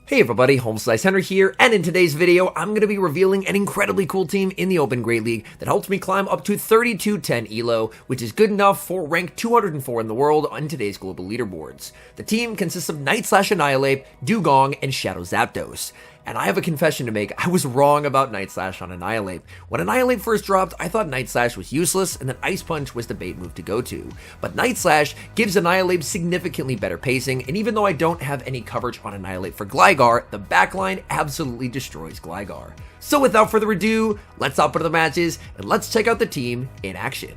Hey everybody, HomeSliceHenry here, and in today's video, I'm going to be revealing an incredibly cool team in the Open Great League that helped me climb up to 3210 ELO, which is good enough for rank 204 in the world on today's global leaderboards. The team consists of Annihilate, Dugong, and Shadow Zapdos. And I have a confession to make. I was wrong about Night Slash on Annihilate. When Annihilate first dropped, I thought Night Slash was useless and that Ice Punch was the bait move to go to. But Night Slash gives Annihilate significantly better pacing, and even though I don't have any coverage on Annihilate for Gligar, the backline absolutely destroys Gligar. So without further ado, let's hop into the matches and let's check out the team in action.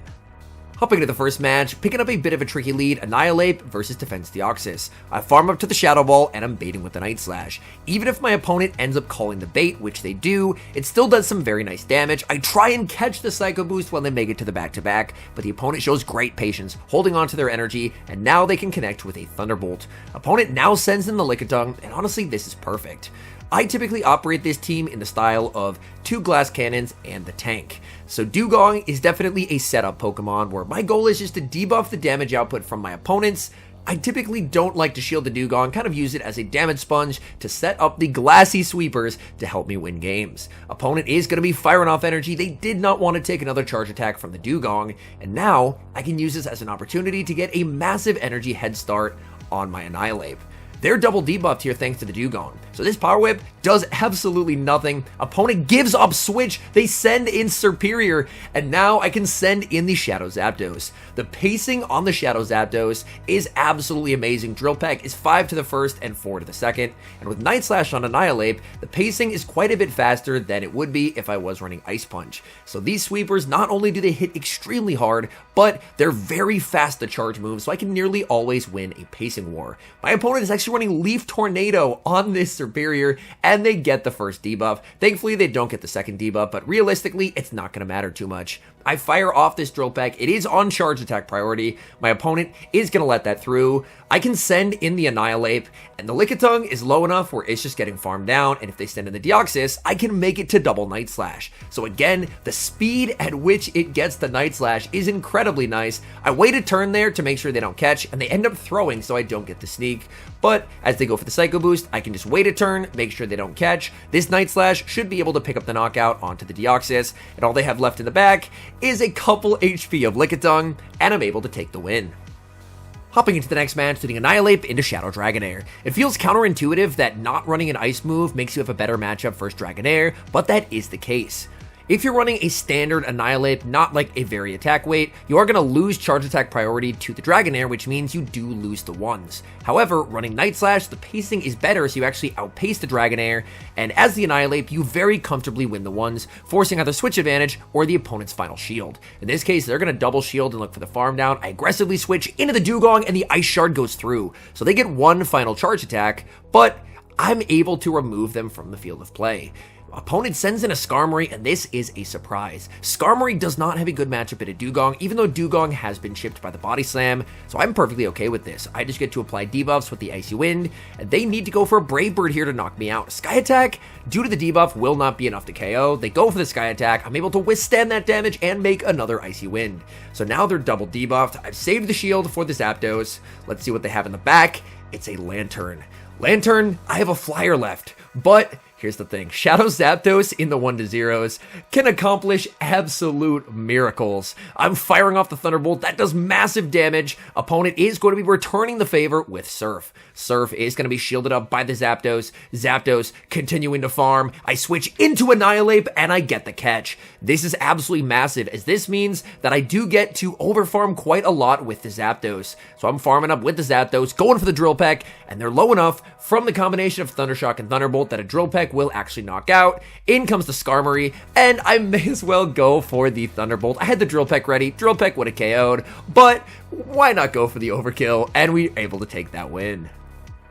Hopping into the first match, picking up a bit of a tricky lead, Annihilate versus Defense Deoxys. I farm up to the Shadow Ball and I'm baiting with the Night Slash. Even if my opponent ends up calling the bait, which they do, it still does some very nice damage. I try and catch the Psycho Boost when they make it to the back-to-back, but the opponent shows great patience, holding on to their energy, and now they can connect with a Thunderbolt. Opponent now sends in the Lickitung, and honestly, this is perfect. I typically operate this team in the style of 2 glass cannons and the tank. So Dugong is definitely a setup Pokemon where my goal is just to debuff the damage output from my opponents. I typically don't like to shield the Dugong, kind of use it as a damage sponge to set up the glassy sweepers to help me win games. Opponent is going to be firing off energy. They did not want to take another charge attack from the Dugong, and now I can use this as an opportunity to get a massive energy head start on my Annihilate. They're double debuffed here thanks to the Dugong. So this Power Whip does absolutely nothing. Opponent gives up Switch. They send in Superior. And now I can send in the Shadow Zapdos. The pacing on the Shadow Zapdos is absolutely amazing. Drill Peck is 5 to the first and 4 to the second. And with Night Slash on Annihilate, the pacing is quite a bit faster than it would be if I was running Ice Punch. So these sweepers, not only do they hit extremely hard, but they're very fast to charge moves, so I can nearly always win a pacing war. My opponent is actually running Leaf Tornado on this Superior, and they get the first debuff. Thankfully, they don't get the second debuff, but realistically, it's not going to matter too much. I fire off this Drill Peck. It is on charge attack priority. My opponent is going to let that through. I can send in the Annihilate, and the Lickitung is low enough where it's just getting farmed down, and if they send in the Deoxys, I can make it to double Night Slash. So again, the speed at which it gets the Night Slash is incredibly nice. I wait a turn there to make sure they don't catch, and they end up throwing so I don't get the sneak. But as they go for the Psycho Boost, I can just wait a turn, make sure they don't catch. This Night Slash should be able to pick up the knockout onto the Deoxys, and all they have left in the back is a couple HP of Lickitung, and I'm able to take the win. Hopping into the next match, leading Annihilate into Shadow Dragonair. It feels counterintuitive that not running an ice move makes you have a better matchup versus Dragonair, but that is the case. If you're running a standard Annihilate, not like a very attack weight, you are going to lose charge attack priority to the Dragonair, which means you do lose the ones. However, running Night Slash, the pacing is better, so you actually outpace the Dragonair, and as the Annihilate, you very comfortably win the ones, forcing either switch advantage or the opponent's final shield. In this case, they're going to double shield and look for the farm down. I aggressively switch into the Dugong, and the Ice Shard goes through. So they get one final charge attack, but I'm able to remove them from the field of play. Opponent sends in a Skarmory, and this is a surprise. Skarmory does not have a good matchup at a Dugong, even though Dugong has been chipped by the Body Slam, so I'm perfectly okay with this. I just get to apply debuffs with the Icy Wind, and they need to go for a Brave Bird here to knock me out. Sky Attack, due to the debuff, will not be enough to KO. They go for the Sky Attack. I'm able to withstand that damage and make another Icy Wind. So now they're double debuffed. I've saved the shield for the Zapdos. Let's see what they have in the back. It's a Lantern. Lantern, I have a Flyer left, but here's the thing, Shadow Zapdos in the 1-0s can accomplish absolute miracles. I'm firing off the Thunderbolt, that does massive damage. Opponent is going to be returning the favor with Surf. Surf is going to be shielded up by the Zapdos. Zapdos continuing to farm. I switch into Annihilate and I get the catch. This is absolutely massive, as this means that I do get to overfarm quite a lot with the Zapdos. So I'm farming up with the Zapdos, going for the Drill Peck, and they're low enough from the combination of Thundershock and Thunderbolt that a Drill Peck will actually knock out. In comes the Skarmory, and I may as well go for the Thunderbolt. I had the Drill Peck ready. Drill Peck would have KO'd, but why not go for the overkill? And we were able to take that win.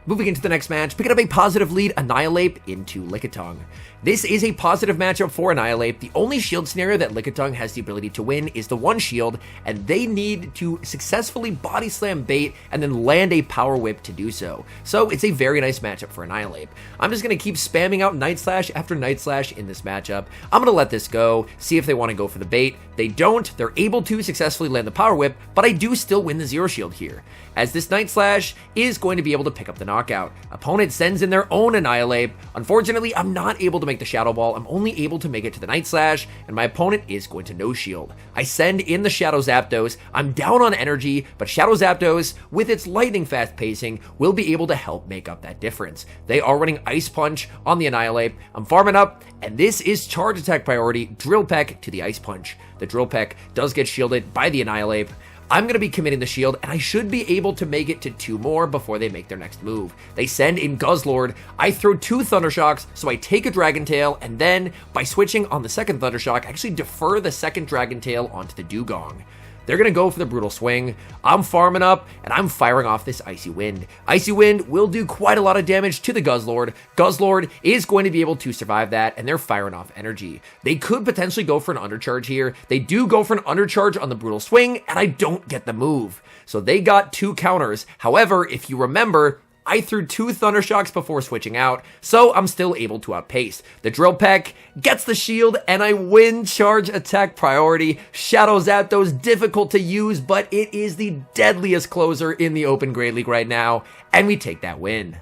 Moving into the next match, picking up a positive lead, Annihilate into Lickitung. This is a positive matchup for Annihilate. The only shield scenario that Lickitung has the ability to win is the one shield, and they need to successfully body slam bait and then land a power whip to do so. So it's a very nice matchup for Annihilate. I'm just going to keep spamming out Night Slash after Night Slash in this matchup. I'm going to let this go, see if they want to go for the bait. They don't. They're able to successfully land the power whip, but I do still win the zero shield here, as this Night Slash is going to be able to pick up the knockdown. knockout. Opponent sends in their own Annihilate. Unfortunately, I'm not able to make the Shadow Ball. I'm only able to make it to the Night Slash, and my opponent is going to no shield. I send in the Shadow Zapdos. I'm down on energy, but Shadow Zapdos, with its lightning fast pacing, will be able to help make up that difference. They are running Ice Punch on the Annihilate. I'm farming up, and this is charge attack priority, Drill Peck to the Ice Punch. The Drill Peck does get shielded by the Annihilate. I'm going to be committing the shield, and I should be able to make it to 2 more before they make their next move. They send in Guzzlord. I throw 2 Thunder Shocks, so I take a Dragon Tail, and then, by switching on the second Thunder Shock, I actually defer the second Dragon Tail onto the Dugong. They're going to go for the Brutal Swing. I'm farming up, and I'm firing off this Icy Wind. Icy Wind will do quite a lot of damage to the Guzzlord. Guzzlord is going to be able to survive that, and they're firing off energy. They could potentially go for an Undercharge here. They do go for an Undercharge on the Brutal Swing, and I don't get the move. So they got 2 counters. However, if you remember, I threw 2 Thunder Shocks before switching out, so I'm still able to outpace. The Drill Peck gets the shield, and I win charge attack priority. Shadow Zapdos, difficult to use, but it is the deadliest closer in the Open Great League right now, and we take that win.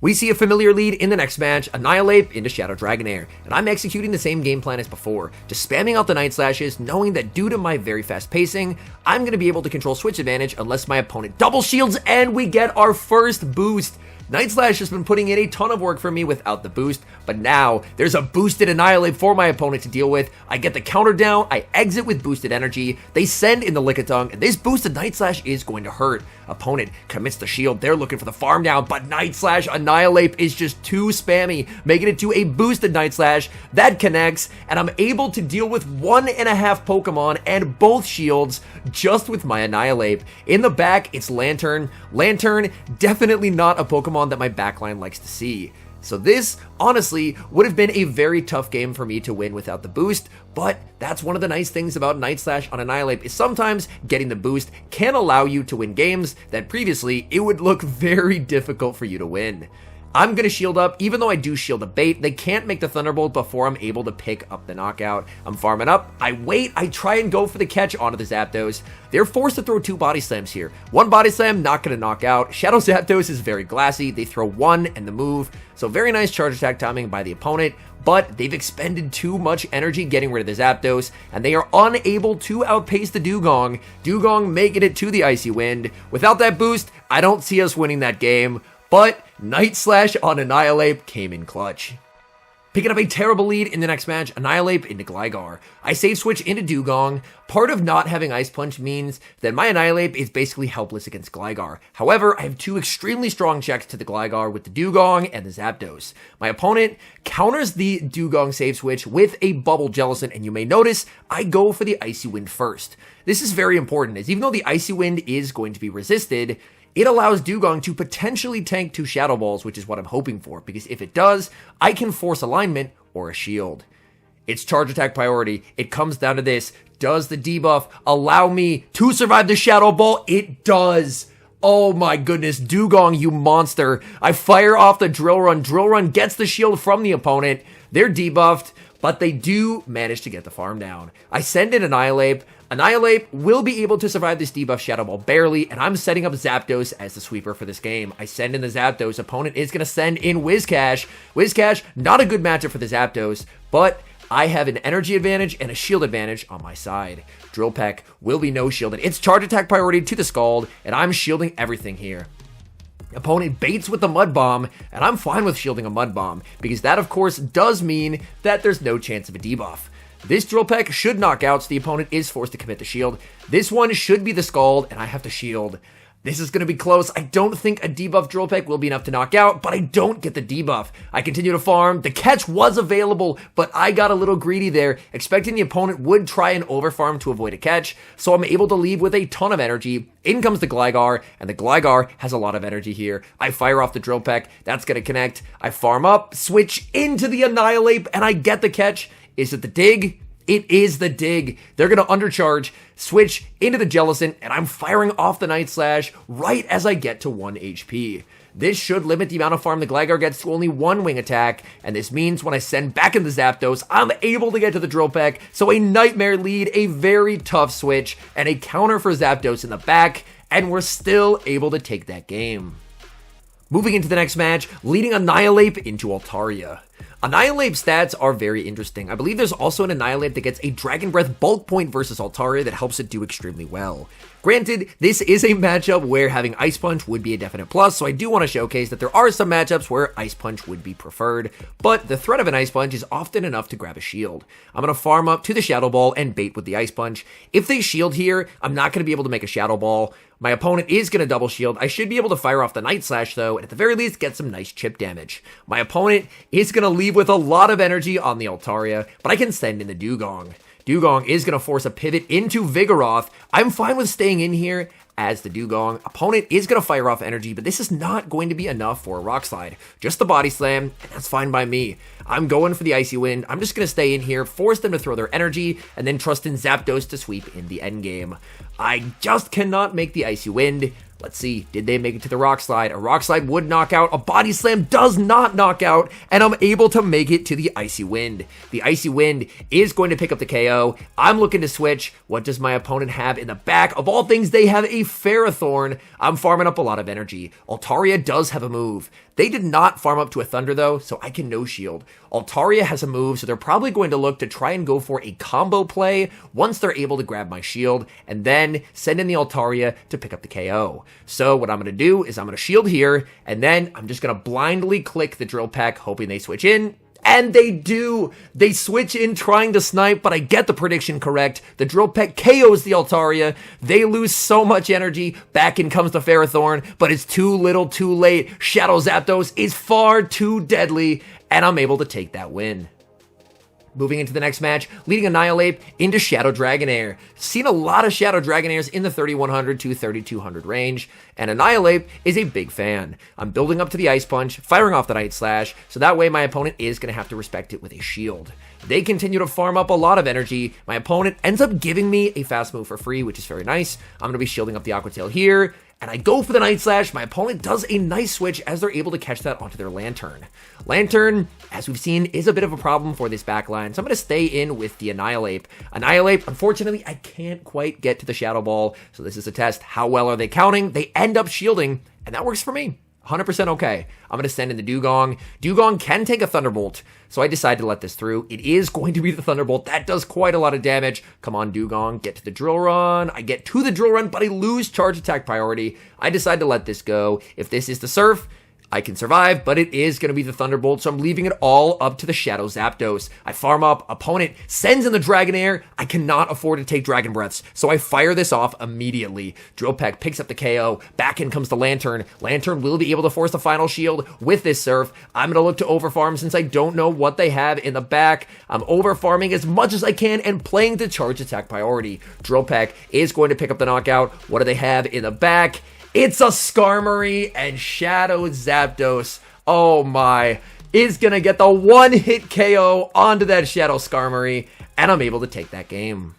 We see a familiar lead in the next match, Annihilate into Shadow Dragonair, and I'm executing the same game plan as before, just spamming out the Night Slashes, knowing that due to my very fast pacing, I'm going to be able to control switch advantage unless my opponent double shields, and we get our first boost. Night Slash has been putting in a ton of work for me without the boost, but now there's a boosted Annihilate for my opponent to deal with. I get the counter down, I exit with boosted energy, they send in the Lickitung, and this boosted Night Slash is going to hurt. Opponent commits the shield, they're looking for the farm down, but Night Slash Annihilate is just too spammy, making it to a boosted Night Slash that connects, and I'm able to deal with 1.5 Pokemon and both shields just with my Annihilate. In the back, it's Lantern. Lantern, definitely not a Pokemon that my backline likes to see. So this, honestly, would have been a very tough game for me to win without the boost, but that's one of the nice things about Night Slash on Annihilate is sometimes getting the boost can allow you to win games that previously it would look very difficult for you to win. I'm going to shield up. Even though I do shield a bait, they can't make the Thunderbolt before I'm able to pick up the knockout. I'm farming up. I wait. I try and go for the catch onto the Zapdos. They're forced to throw 2 Body Slams here. 1 Body Slam, not going to knock out. Shadow Zapdos is very glassy. They throw 1 and the move. So very nice charge attack timing by the opponent, but they've expended too much energy getting rid of the Zapdos, and they are unable to outpace the Dugong. Dugong making it to the Icy Wind. Without that boost, I don't see us winning that game. But Night Slash on Annihilate came in clutch. Picking up a terrible lead in the next match, Annihilate into Gligar. I save switch into Dugong. Part of not having Ice Punch means that my Annihilate is basically helpless against Gligar. However, I have 2 extremely strong checks to the Gligar with the Dugong and the Zapdos. My opponent counters the Dugong save switch with a Bubble Jellicent, and you may notice I go for the Icy Wind first. This is very important, as even though the Icy Wind is going to be resisted, it allows Dugong to potentially tank 2 Shadow Balls, which is what I'm hoping for, because if it does, I can force alignment or a shield. It's charge attack priority. It comes down to this. Does the debuff allow me to survive the Shadow Ball? It does. Oh my goodness, Dugong, you monster. I fire off the Drill Run. Drill Run gets the shield from the opponent. They're debuffed, but they do manage to get the farm down. I send in Annihilate. Annihilate will be able to survive this debuff Shadow Ball barely, and I'm setting up Zapdos as the sweeper for this game. I send in the Zapdos. Opponent is going to send in Whiscash. Whiscash, not a good matchup for the Zapdos, but I have an energy advantage and a shield advantage on my side. Drill Peck will be no shielded. It's charge attack priority to the Scald, and I'm shielding everything here. Opponent baits with the Mud Bomb, and I'm fine with shielding a Mud Bomb, because that, of course, does mean that there's no chance of a debuff. This Drill Peck should knock out, so the opponent is forced to commit the shield. This one should be the Scald, and I have to shield. This is going to be close. I don't think a debuff Drill Peck will be enough to knock out, but I don't get the debuff. I continue to farm. The catch was available, but I got a little greedy there, expecting the opponent would try and overfarm to avoid a catch, so I'm able to leave with a ton of energy. In comes the Gligar, and the Gligar has a lot of energy here. I fire off the Drill Peck. That's going to connect. I farm up, switch into the Annihilate, and I get the catch. Is it the dig? It is the dig. They're going to undercharge, switch into the Jellicent, and I'm firing off the Night Slash right as I get to 1 HP. This should limit the amount of farm the Gligar gets to only 1 wing attack, and this means when I send back in the Zapdos, I'm able to get to the Drill Peck, so a nightmare lead, a very tough switch, and a counter for Zapdos in the back, and we're still able to take that game. Moving into the next match, leading Annihilate into Altaria. Annihilape's stats are very interesting. I believe there's also an Annihilate that gets a Dragon Breath bulk point versus Altaria that helps it do extremely well. Granted, this is a matchup where having Ice Punch would be a definite plus, so I do want to showcase that there are some matchups where Ice Punch would be preferred, but the threat of an Ice Punch is often enough to grab a shield. I'm going to farm up to the Shadow Ball and bait with the Ice Punch. If they shield here, I'm not going to be able to make a Shadow Ball. My opponent is going to double shield. I should be able to fire off the Night Slash though, and at the very least get some nice chip damage. My opponent is going to leave with a lot of energy on the Altaria, but I can send in the Dugong. Dugong is going to force a pivot into Vigoroth. I'm fine with staying in here as the Dugong. Opponent is going to fire off energy, but this is not going to be enough for a Rock Slide. Just the Body Slam, and that's fine by me. I'm going for the Icy Wind. I'm just going to stay in here, force them to throw their energy, and then trust in Zapdos to sweep in the endgame. I just cannot make the Icy Wind. Let's see, did they make it to the Rock Slide? A Rock Slide would knock out, a Body Slam does not knock out, and I'm able to make it to the Icy Wind. The Icy Wind is going to pick up the KO. I'm looking to switch. What does my opponent have in the back? Of all things, they have a Ferrothorn. I'm farming up a lot of energy. Altaria does have a move. They did not farm up to a Thunder though, so I can no shield. Altaria has a move, so they're probably going to look to try and go for a combo play once they're able to grab my shield, and then send in the Altaria to pick up the KO. So what I'm going to do is I'm going to shield here, and then I'm just going to blindly click the Drill Peck, hoping they switch in. And they do. They switch in trying to snipe, but I get the prediction correct. The Drill Peck KOs the Altaria. They lose so much energy. Back in comes the Ferrothorn, but it's too little too late. Shadow Zapdos is far too deadly, and I'm able to take that win. Moving into the next match, leading Annihilate into Shadow Dragonair. Seen a lot of Shadow Dragonairs in the 3100 to 3200 range, and Annihilate is a big fan. I'm building up to the Ice Punch, firing off the Night Slash, so that way my opponent is going to have to respect it with a shield. They continue to farm up a lot of energy. My opponent ends up giving me a fast move for free, which is very nice. I'm going to be shielding up the Aqua Tail here, and I go for the Night Slash. My opponent does a nice switch as they're able to catch that onto their Lantern. Lantern, as we've seen, is a bit of a problem for this backline, so I'm going to stay in with the Annihilate. Annihilate, unfortunately, I can't quite get to the Shadow Ball, so this is a test. How well are they counting? They end up shielding, and that works for me. 100% okay. I'm going to send in the Dugong. Dugong can take a Thunderbolt, so I decide to let this through. It is going to be the Thunderbolt. That does quite a lot of damage. Come on, Dugong, get to the Drill Run. I get to the Drill Run, but I lose Charge Attack priority. I decide to let this go. If this is the Surf, I can survive, but it is going to be the Thunderbolt, so I'm leaving it all up to the Shadow Zapdos. I farm up, opponent sends in the Dragonair. I cannot afford to take Dragon Breaths, so I fire this off immediately. Drill Peck picks up the KO. Back in comes the Lantern. Lantern will be able to force the final shield with this Surf. I'm going to look to overfarm since I don't know what they have in the back. I'm overfarming as much as I can and playing the Charge Attack priority. Drill Peck is going to pick up the knockout. What do they have in the back? It's a Skarmory, and Shadow Zapdos, oh my, is going to get the one-hit KO onto that Shadow Skarmory, and I'm able to take that game.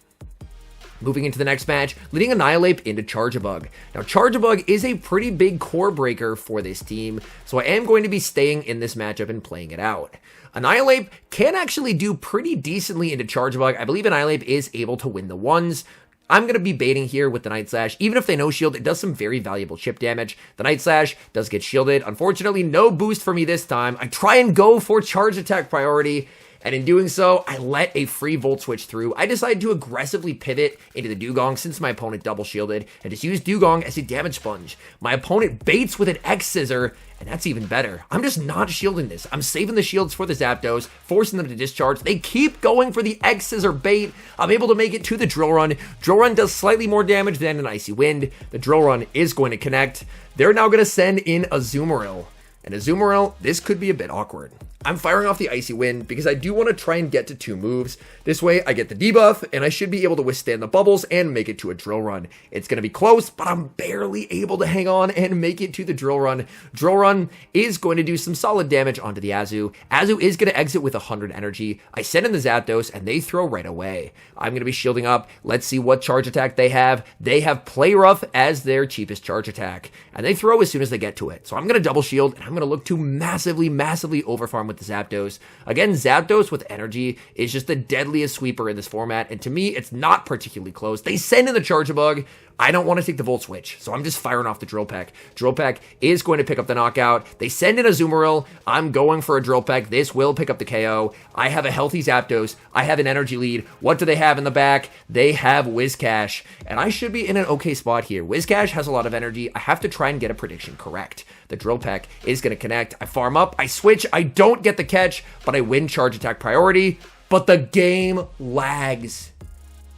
Moving into the next match, leading Annihilate into Charjabug. Now, Charjabug is a pretty big core breaker for this team, so I am going to be staying in this matchup and playing it out. Annihilate can actually do pretty decently into Charjabug. I believe Annihilate is able to win the ones. I'm going to be baiting here with the Night Slash. Even if they no shield, it does some very valuable chip damage. The Night Slash does get shielded. Unfortunately, no boost for me this time. I try and go for Charge Attack priority, and in doing so, I let a free Volt Switch through. I decide to aggressively pivot into the Dugong since my opponent double shielded, and just use Dugong as a damage sponge. My opponent baits with an X-Scissor, and that's even better. I'm just not shielding this. I'm saving the shields for the Zapdos, forcing them to discharge. They keep going for the X-Scissor bait. I'm able to make it to the Drill Run. Drill Run does slightly more damage than an Icy Wind. The Drill Run is going to connect. They're now going to send in a Azumarill. And Azumarill, this could be a bit awkward. I'm firing off the Icy Wind because I do want to try and get to 2 moves. This way I get the debuff and I should be able to withstand the bubbles and make it to a Drill Run. It's going to be close, but I'm barely able to hang on and make it to the Drill Run. Drill Run is going to do some solid damage onto the Azu. Azu is going to exit with 100 energy. I send in the Zapdos and they throw right away. I'm going to be shielding up. Let's see what charge attack they have. They have Play Rough as their cheapest charge attack, and they throw as soon as they get to it. So I'm going to double shield and I'm going to look to massively overfarm with the Zapdos. Again, Zapdos with energy is just the deadliest sweeper in this format, and to me, it's not particularly close. They send in the Charjabug, I don't want to take the Volt Switch, so I'm just firing off the Drill Peck. Drill Peck is going to pick up the knockout. They send in a Azumarill. I'm going for a Drill Peck. This will pick up the KO. I have a healthy Zapdos. I have an energy lead. What do they have in the back? They have Whiscash, and I should be in an okay spot here. Whiscash has a lot of energy. I have to try and get a prediction correct. The Drill Peck is going to connect. I farm up. I switch. I don't get the catch, but I win charge attack priority. But the game lags.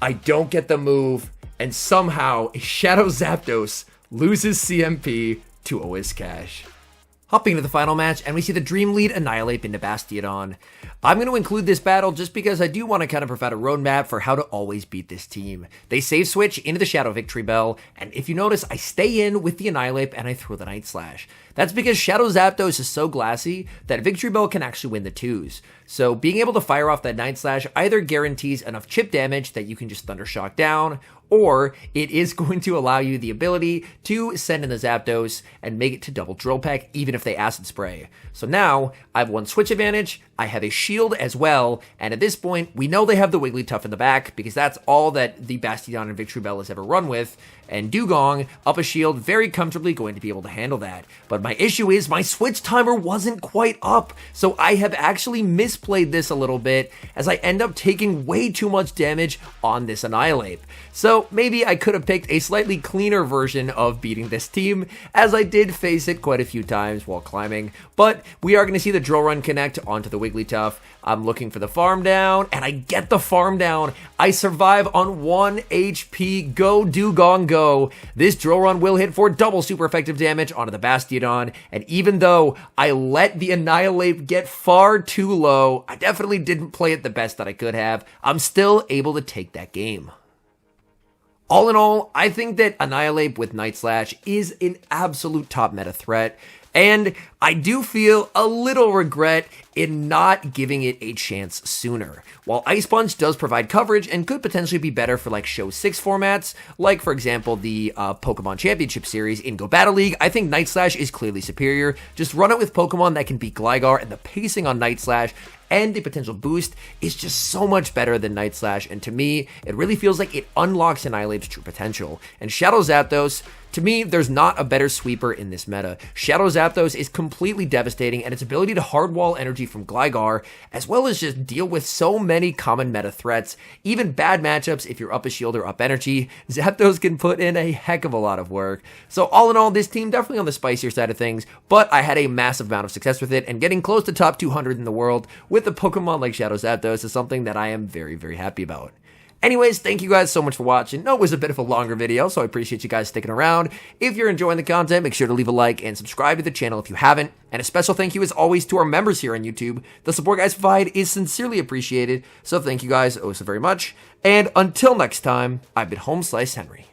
I don't get the move, and somehow a Shadow Zapdos loses CMP to a Whiscash. Hopping into the final match, and we see the Dream Lead Annihilate into Bastiodon. I'm going to include this battle just because I do want to kind of provide a roadmap for how to always beat this team. They save switch into the Shadow Victory Bell, and if you notice, I stay in with the Annihilate and I throw the Night Slash. That's because Shadow Zapdos is so glassy that Victory Bell can actually win the 2s. So being able to fire off that Night Slash either guarantees enough chip damage that you can just Thunder Shock down, or it is going to allow you the ability to send in the Zapdos and make it to double Drill Peck, even if they Acid Spray. So now, I have one switch advantage, I have a shield as well, and at this point, we know they have the Wigglytuff in the back, because that's all that the Bastiodon and Victory Bell has ever run with, and Dugong, up a shield, very comfortably going to be able to handle that. But my issue is, my switch timer wasn't quite up, so I have actually misplayed this a little bit, as I end up taking way too much damage on this Annihilate. So maybe I could have picked a slightly cleaner version of beating this team, as I did face it quite a few times while climbing. But we are going to see the Drill Run connect onto the Wigglytuff. I'm looking for the farm down, and I get the farm down. I survive on 1 HP. Go, Dugong, go. This Drill Run will hit for double super effective damage onto the Bastiodon, and even though I let the Annihilate get far too low, I definitely didn't play it the best that I could have. I'm still able to take that game. All in all, I think that Annihilate with Night Slash is an absolute top meta threat, and I do feel a little regret in not giving it a chance sooner. While Ice Punch does provide coverage and could potentially be better for like Show 6 formats, like for example the Pokemon Championship Series in Go Battle League, I think Night Slash is clearly superior. Just run it with Pokemon that can beat Gligar, and the pacing on Night Slash and the potential boost is just so much better than Night Slash, and to me, it really feels like it unlocks Annihilape's true potential. And Shadow Zapdos, to me, there's not a better sweeper in this meta. Shadow Zapdos is completely devastating, and its ability to hardwall energy from Gligar, as well as just deal with so many common meta threats, even bad matchups if you're up a shield or up energy, Zapdos can put in a heck of a lot of work. So all in all, this team definitely on the spicier side of things, but I had a massive amount of success with it, and getting close to top 200 in the world with a Pokemon like Shadow Zapdos is something that I am very, very happy about. Anyways, thank you guys so much for watching. No, it was a bit of a longer video, so I appreciate you guys sticking around. If you're enjoying the content, make sure to leave a like and subscribe to the channel if you haven't. And a special thank you as always to our members here on YouTube. The support guys provide is sincerely appreciated, so thank you guys oh so very much. And until next time, I've been HomeSliceHenry.